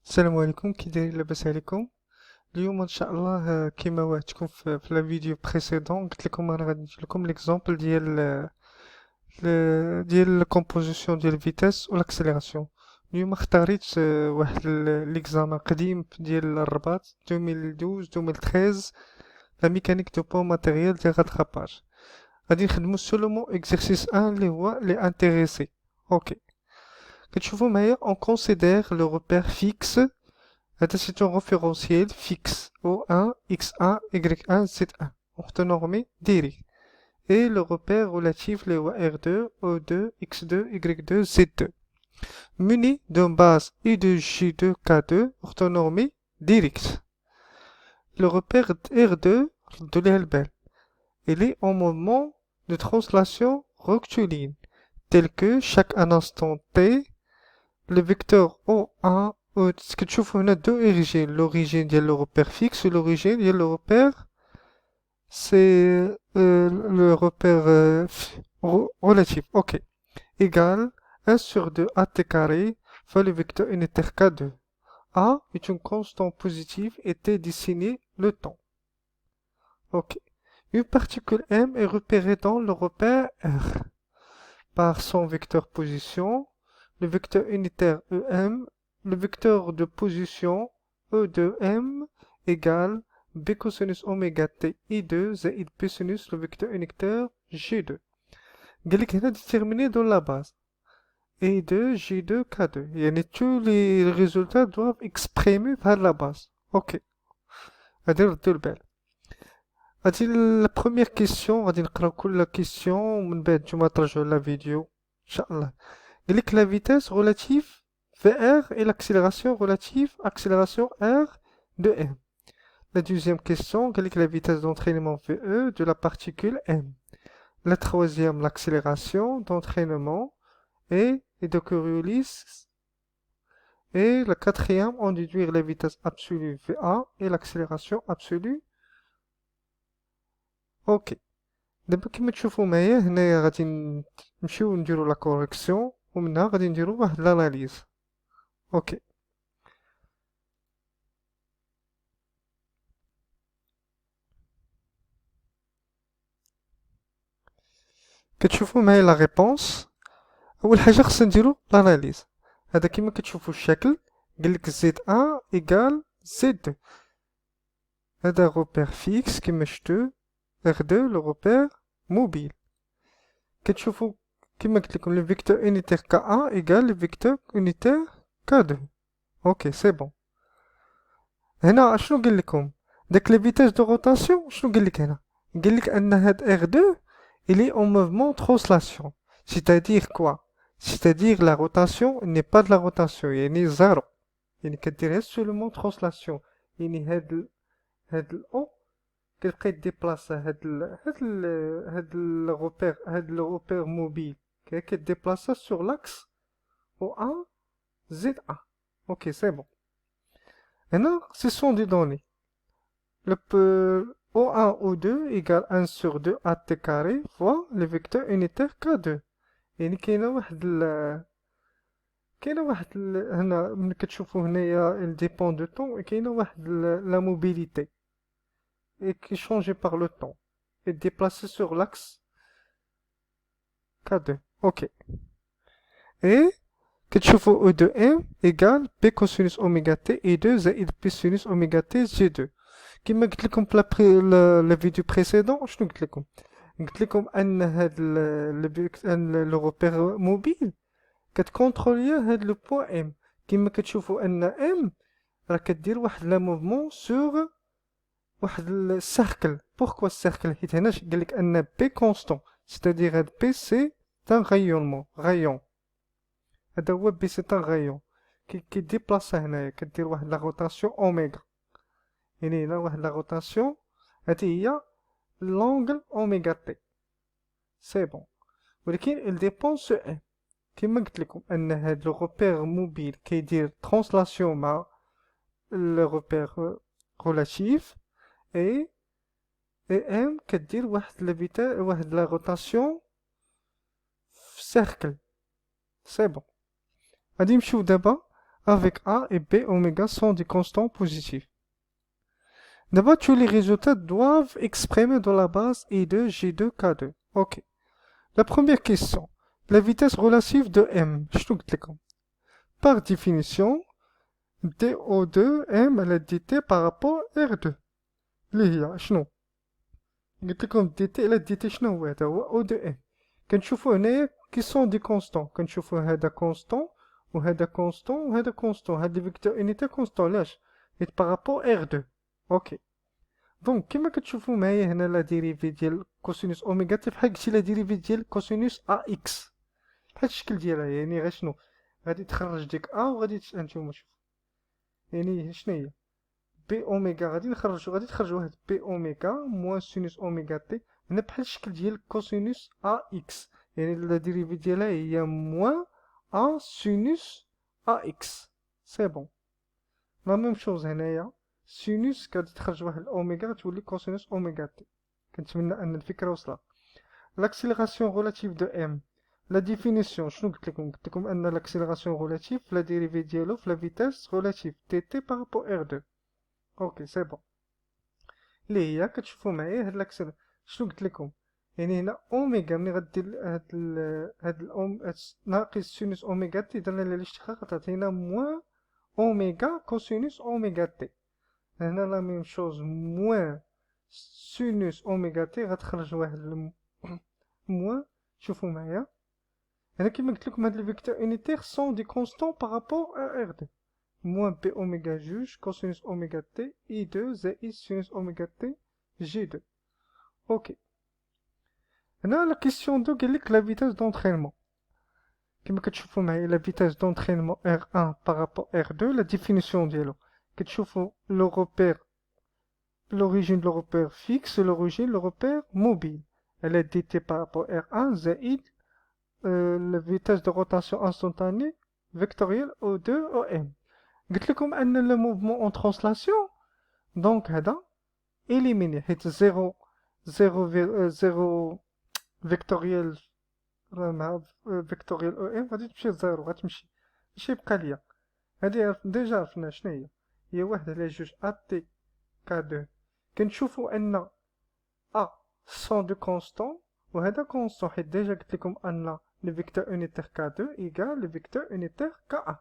السلام عليكم، كي دايرين؟ لاباس عليكم؟ اليوم ان شاء الله كيما وعدتكم في لا فيديو بريسيدون قلت لكم انا غادي ندير لكم ليكزامبل ديال الكومبوزيسيون ديال الفيتاس والاكسيليراسيون. اليوم اختاريت واحد ليكزامان قديم ديال الرباط 2012 2013، لا ميكانيك دو بون ماتيريال ديال غاتراباج. غادي نخدمو سولومون اكزرسيس 1 اللي هو لي انتريسي. اوكي، كتشوفوا معايا اون كونسيدير لو روبير فيكس. هذا c'est un référentiel fixe O1, X1, Y1, Z1 orthonormé direct. Et le repère relatif les R2, O2, X2, Y2, Z2. Muni d'une base I de J2, K2 orthonormé direct. Le repère R2 de l'Elbel, il est en mouvement de translation rectiligne, tel que chaque instant T, le vecteur O1 ce que tu vois, on a deux origines. L'origine de le repère fixe et l'origine de le repère, c'est le repère relatif. Ok. Égal 1 sur 2 AT carré fois le vecteur unitaire K2. A est une constante positive et T dessiné le temps. Ok. Une particule M est repérée dans le repère R par son vecteur position, le vecteur unitaire EM, le vecteur de position E de M égale B cosinus oméga T I2 زائد B sinus le vecteur unitaire G2. قال لك هنا déterminé dans la base I2 G2 K2. يعني tous les résultats doivent exprimer par la base. Ok. غادي نردو البال. غادي la première question غادي نقراو كل question ومن بعد نتوما ترجعوا la vidéo ان شاء الله. قال لك la vitesse relative VR et l'accélération relative accélération R de M. La deuxième question, quelle est la vitesse d'entraînement VE de la particule M? La troisième, l'accélération d'entraînement et de Coriolis. Et la quatrième, on déduire la vitesse absolue VA et l'accélération absolue. Ok. دابا كما تشوفوا معايا هنايا غادي نمشيو نديرو لا كوريكسيون ومنها غادي نديرو واحد لاناليز. اوكي. كتشوفوا معايا لا ريبونس. اول حاجه خصنا نديرو لاناليز. هذا كما كتشوفوا الشكل قالك زد 1 ايكال زد 2. هذا روبير فيكس كما شفتو R2 لو روبير موبيل. كتشوفوا كما قلت لكم لو فيكتور unitaire K1 ايكال لو فيكتور unitaire K2. اوكي سي بون. هنا شنو قال لكم داك لي فيتاس دو روتاسيون؟ شنو قال لك هنا؟ قال لك ان هاد R2 il est en mouvement translation. C'est-à-dire quoi? C'est-à-dire la rotation n'est pas de la rotation, يعني زيرو. يعني كدير seulement translation. يعني هاد الأو كتبقى ديبلاسا هاد الروبير موبيل كديبلاسا sur l'axe O1 Z1. Ok, c'est bon. Maintenant, ce sont des données. Le O1 O2 égale 1 sur 2 AT carré fois le vecteur unitaire K2. يعني هنا ملي كتشوفوا هنايا il dépend de temps كاينه واحد la mobilité et qui est changée par le temps et déplacée sur l'axe K2. Ok. Et كتشوفوا E2M égale P cosinus oméga T E2 زائد P sinus oméga T G2. كما قلت لكم في لا فيديو بريسيدون شنو قلت لكم؟ قلت لكم ان هاد لو روبير موبيل كتكونترولي هاد لو بوين ام. كما كتشوفوا ان ام راه كدير واحد لا موفمون سور واحد السيركل. بوركوا السيركل؟ حيت هنا قالك ان بي كونستون، سيتادير هاد بي سي تان غايونمون غايون. هذا هو بي سي تان غايون كيديبلاسا هنايا كدير واحد لا روتاسيون اوميغا. يعني هنا واحد لا روتاسيون هادي هي لونغل اوميغا تي. سي بون. ولكن il dépend سو ام. كما قلت لكم ان هاد لو روبير موبيل كيدير ترانسلاسيون مع لو روبير ريلاتيف اي ام كدير واحد لا واحد لا روتاسيون في سيركل. سي بون. غادي نمشيو دابا avec A et B oméga sont des constants positifs. D'abord, tous les résultats doivent exprimer dans la base I2, J2, K2. Ok. La première question. La vitesse relative de M. شنو قلت لكم؟ Par définition, DO2 M elle est dt par rapport à R2. اللي هي شنو؟ قلت لكم dt إلى dt شنو هو هذا؟ هو O2 M. كنشوفوا هنايا كي سون دي كونستون. كنشوفوا هذا كونستون وهذا كونستون وهذا كونستون. هاد لي فيكتور اونيتي كونستون. علاش؟ حيت بارابور R2. اوكي. دونك كيما كتشوفوا معايا هنا لا ديريفي ديال كوسينوس اوميغا تي بحال قلتي لا ديريفي ديال كوسينوس ا اكس. بحال الشكل ديالها يعني غير شنو؟ غادي تخرج ديك ا وغادي هانتوما شوفوا. يعني شنو هي؟ بي اوميغا غادي تخرج واحد بي اوميغا موان سينوس اوميغا تي. هنا بحال الشكل ديال كوسينوس ا اكس. يعني لا ديريفي ديالها هي موان ا سينوس ا اكس. سي بون. لا ميم شوز هنايا سينوس غادي تخرج واحد الاوميغا غتولي كوسينوس اوميغا تي. كنتمنى ان الفكره وصلت. لاكسيليراسيون غولاتيف دو ام. لا ديفينيسيون شنو قلت لكم ان لاكسيليراسيون غولاتيف لا ديريفي ديالو في لا فيتاس غولاتيف تي تي بارابور ار 2. اوكي سي بون. اللي هي كتشوفوا معايا هاد لاكسيل شنو قلت لكم؟ يعني هنا اوميغا ملي غدير هاد ناقص سينوس اوميغا تي درنا لها الاشتقاق تعطينا موان اوميغا كوسينوس اوميغا تي. هنا لا ميم شوز موان سينوس اوميغا تي غتخرج واحد موان. شوفوا معايا هنا كيما قلت لكم هاد لي فيكتور اونيتير سون دي كونستون بارابور ا ار 2. موان بي اوميغا جوج كوسينوس اوميغا تي اي 2 زائد سينوس اوميغا تي جي 2. اوكي. هنا لا كيسيون دو قالك لا فيتاس دونترينمون. كيما كتشوفوا معايا لا فيتاس دونترينمون ار 1 بارابور ار 2 لا ديفينيسيون ديالو كتشوفوا لو روبير l'origine le repère fixe, l'origine le repère mobile. Elle est dt par rapport à R1 zaïd la vitesse de rotation instantanée vectorielle O2 OM. قلت لكم أن le mouvement en translation donc هذا éliminé حيت 0 vectoriel مع vectoriel OM غادي تمشي 0 غتمشي ماشي يبقى ليا. هادي ديجا عرفنا شنو هي. هي واحد على جوج AT K2. كنشوفوا ان ا سون دو كونستون وهذا كونستون حيت ديجا قلت لكم ان لي فيكتور اونيتير K2 ايكال لي فيكتور اونيتير K1.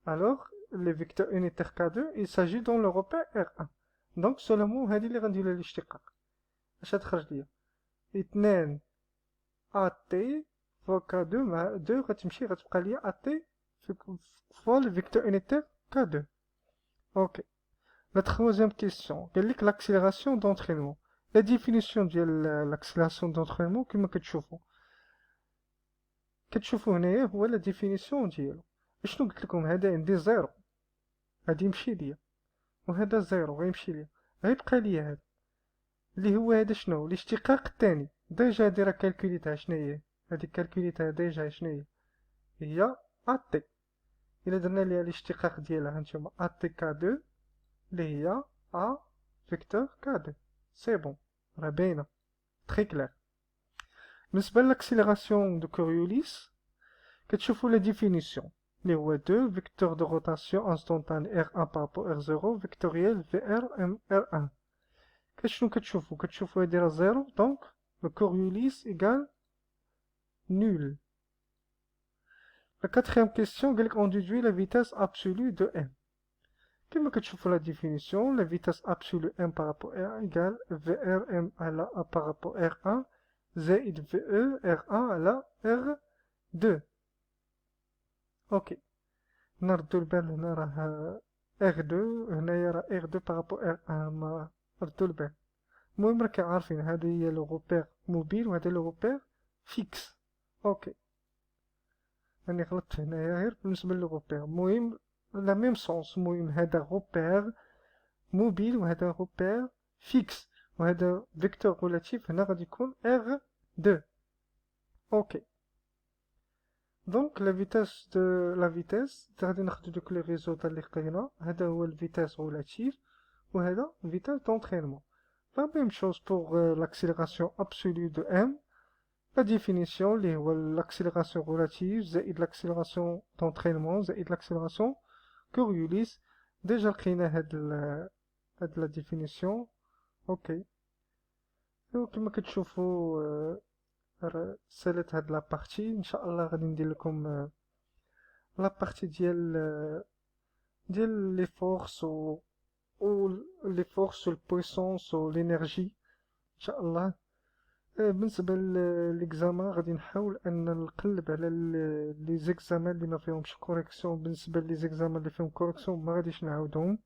alors لي فيكتور اونيتير K2 il s'agit dans le repère R1. دونك سولومون هذه اللي غندير لها الاشتقاق. اش غتخرج ليا 2 ا تي فوا K2 مع 2 غتمشي غتبقى ليا ا تي فوا لي فيكتور اونيتير K2. اوكي. La troisième question, quelle est l'accélération d'entraînement? La définition de l'accélération d'entraînement كما كتشوفوا هنايا هو la définition ديالو. شنو قلت لكم؟ هذا عندي زيرو غادي يمشي ليا وهذا زيرو غيمشي ليا غيبقى ليا هذا اللي هو هذا شنو؟ الاشتقاق الثاني. ديجا هادي راه كالكوليتها شنو هي؟ هادي كالكوليتها ديجا شنو هي ا تي. الا درنا ليها الاشتقاق ديالها هانتوما ا تي كا 2 اللي هي A vecteur K2. C'est bon. راه باينة. Très clair. بالنسبة للاكسيليراسيون دو كوريوليس كتشوفوا لا ديفينيسيون اللي هو 2 vecteur de rotation instantanée R1 par rapport R0 vectoriel VR R1. شنو كتشوفوا هادي راه زيرو دونك le Coriolis égale nul. La quatrième question قالك on déduit la vitesse absolue de M. Comme que tu fais la définition, la vitesse absolue M par rapport à R égale VRM à la A par rapport à R1 زائد VE R1 à la R2. Ok. نردو البال هنا راه R2 هنايا راه R2 par rapport à R1 ما ردو البال. المهم راكي عارفين هذا هي لو روبير موبيل وهذا لو روبير فيكس. اوكي. راني غلطت هنايا غير بالنسبة لو روبير. المهم la même sens. المهم هذا روبير موبيل وهذا روبير فيكس وهذا فيكتور ريلاتيف هنا غادي يكون R2. اوكي. دونك لا فيتاس دو لا فيتاس غادي ناخدو دوك لي ريزولتا اللي لقينا. هذا هو الفيتاس ريلاتيف وهذا فيتاس دونترينمون. لا ميم شوز بوغ لاكسيليراسيون ابسولو دو ام. لا ديفينيسيون اللي هو لاكسيليراسيون ريلاتيف زائد لاكسيليراسيون دونترينمون زائد لاكسيليراسيون كوريوليس ديجا لقينا هاد لا ديفينيسيون. اوكي، وكما كتشوفوا سالت هاد لابارتي. ان شاء الله غادي ندير لكم لابارتي ديال لي فورس و لي فورس و البويسونس و لينيرجي ان شاء الله. بالنسبه للإكزامان غادي نحاول ان نقلب على لي زيكزامان اللي ما فيهمش كوريكسيون. بالنسبه لي زيكزامان اللي فيهم كوريكسيون ما غاديش نعاودهم.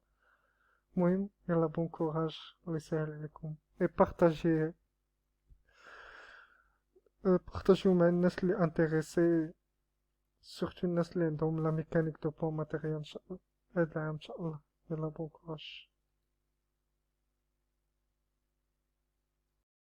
المهم يلا بون كوراج، الله يسهل عليكم. اي بارطاجيو مع الناس اللي انتريسي، سورتو الناس اللي عندهم لا ميكانيك دو بون ماتيريال ان شاء الله هاد العام ان شاء الله. يلا بون كوراج.